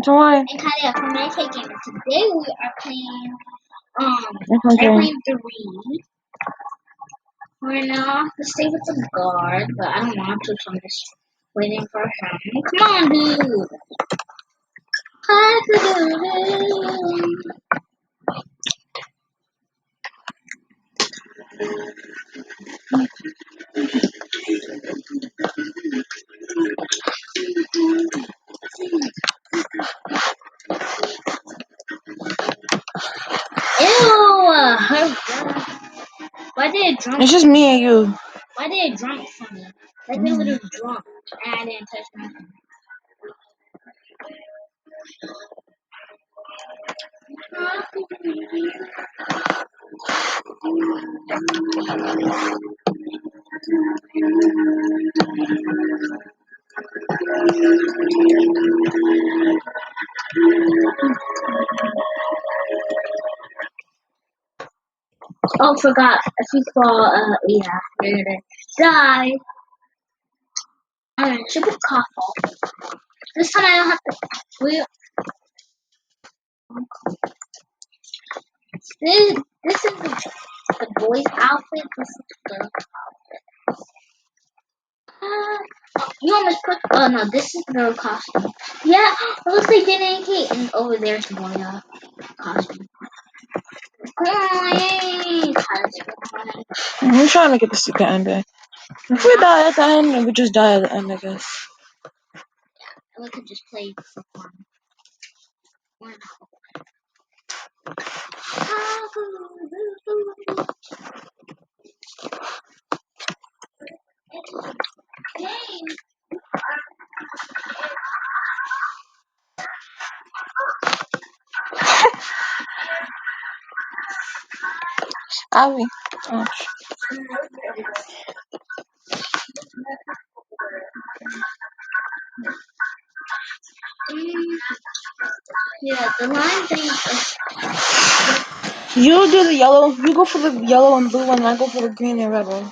So why? And Kyleah, for my take game, today we are playing Okay. Airplane 3. We're now to stay with the guard, but I don't want to, so I'm just waiting for him. Come on, dude! Ew! Why did it drunk? It's just me and you. Why did it drunk for me? Like it would have drunk, and I didn't touch nothing. Oh, forgot. If you fall, yeah, you're gonna die. Super cough. This time I don't have to. This is the boy's outfit. This is the girl outfit. You almost put. Oh no, this is the girl costume. Yeah, it looks like Jenny Kate, and over there's the boy costume. Come on, yay! I'm trying to get the secret ending. If we die at the end, then we just die at the end, I guess. We could just play for fun. Abby. Oh. Yeah, the line thing is. You do the yellow. You go for the yellow and blue one, and I go for the green and red one.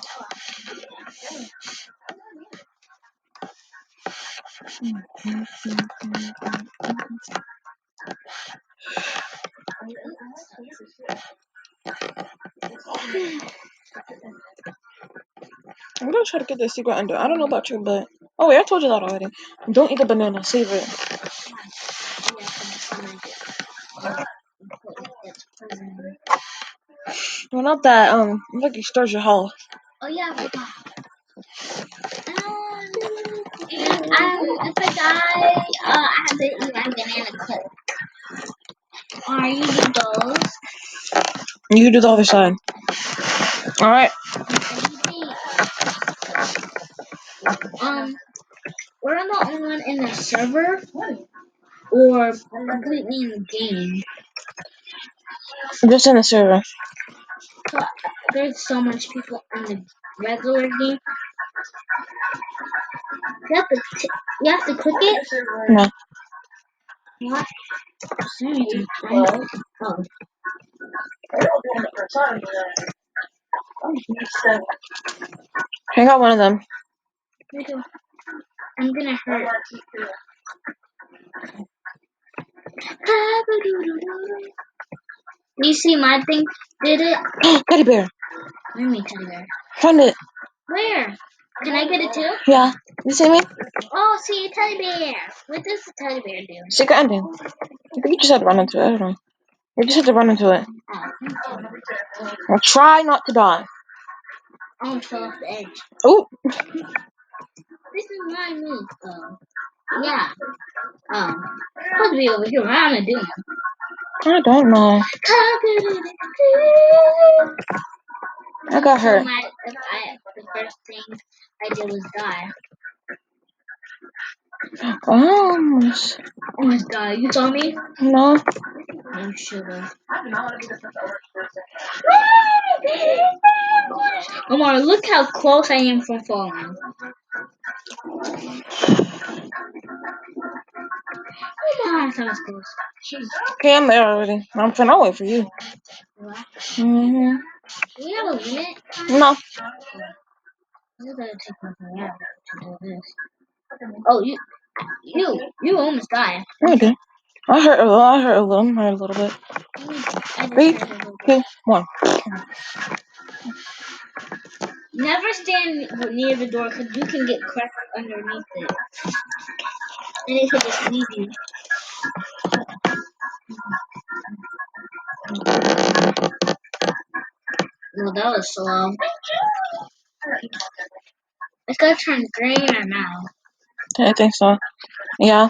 I'm gonna try to get the secret ending. I don't know about you, but oh wait, I told you that already. Don't eat the banana. Save it. Well, not that. Look, it stirs your health. Oh yeah, I forgot. If I die, I have to eat my banana clip. Or you do those. You can do the other side. All right. We're the only one in the server, or completely in the game. Just in the server. But there's so much people in the regular game. You have to click it. No. What? Oh. I got one of them. I'm gonna hurt. Do you see my thing? Did it? Teddy bear. What do you mean teddy bear? Find it. Where? Can I get it too? Yeah. You see me? Oh, see a teddy bear. What does the teddy bear do? Secret ending. I think you just had to run into it. I don't know. You just had to run into it. Well, try not to die. I almost fell off the edge. Oh. This is my move, though. Yeah. Supposed to be over here. What am I doing? I don't know. I got hurt. The first thing I did was die. Almost died. You saw me? No. You should have. Omar, look how close I am from falling. Omar, that was close. Jeez. Okay, I'm there already. I'm trying to wait for you. What? Mm-hmm. Do we have a limit? No. This is gonna take me forever to do this. Oh, you almost died. Okay. I heard a little. I heard a little. I heard a little bit. I just 3, heard a little 2, bit. 1. Never stand near the door because you can get crushed underneath it. And it could just leave you. No, that was slow. It's gonna turn green or now. I think so. Yeah.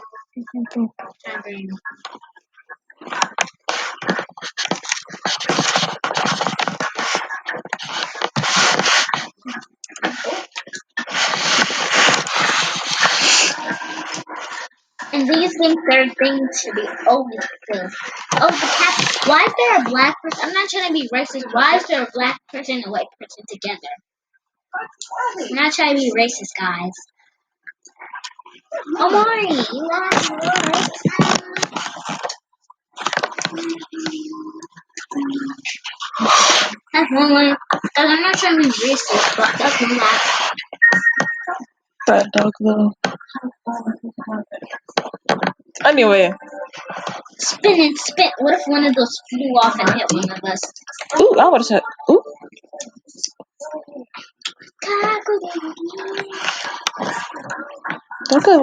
Turn green. And these things are things to be always filled. Oh, the cat. Why is there a black person? I'm not trying to be racist. Why is there a black person and a white person together? I'm not trying to be racist, guys. Omari, you are. That's one way. Because I'm not trying to be racist, but that's one laugh. That dog little. Anyway. Spin and spin. What if one of those flew off and hit one of us? Ooh, I would have said. Ooh. Look at.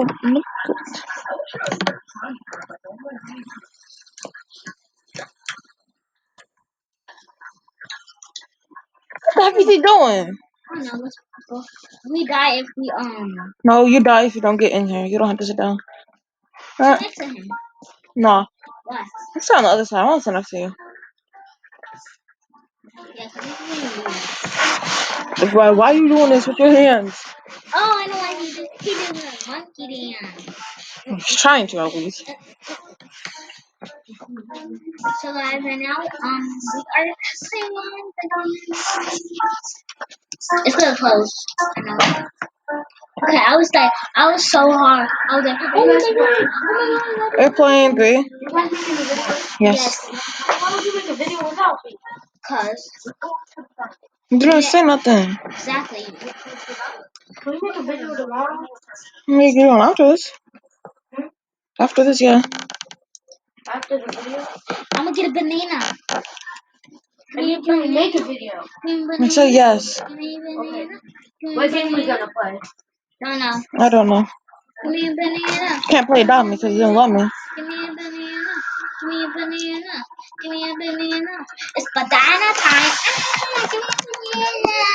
What the heck is he doing? I don't know. Let's go. We die if we No, you die if you don't get in here. You don't have to sit down. sit next to him. No. Why? Let's sit on the other side. I want to sit next to you. Yeah, because Why are you doing this with your hands? oh, I know why he did a monkey dance. He's trying to, at least. So guys, right now, we are playing on the it's gonna close. I know. Okay, I was so hard. I was like, oh my god. Airplane 3. You guys making a video? Yes. Why would you make a video without me? Cause You didn't say nothing. exactly. Can we make a video tomorrow? Make it on after this. After this, yeah. After the video? I'm gonna get a banana. Can we make a video? I said yes. Okay. What game we gonna play? Don't know. I don't know. Give me a banana. Can't play without me because you don't love me. Give me a banana. Give me a banana. Give me a banana. It's banana time. Give me a banana.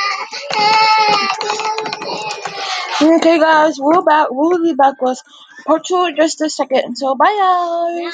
Okay, guys, we'll be back with part 2 in just a second. So, bye, guys.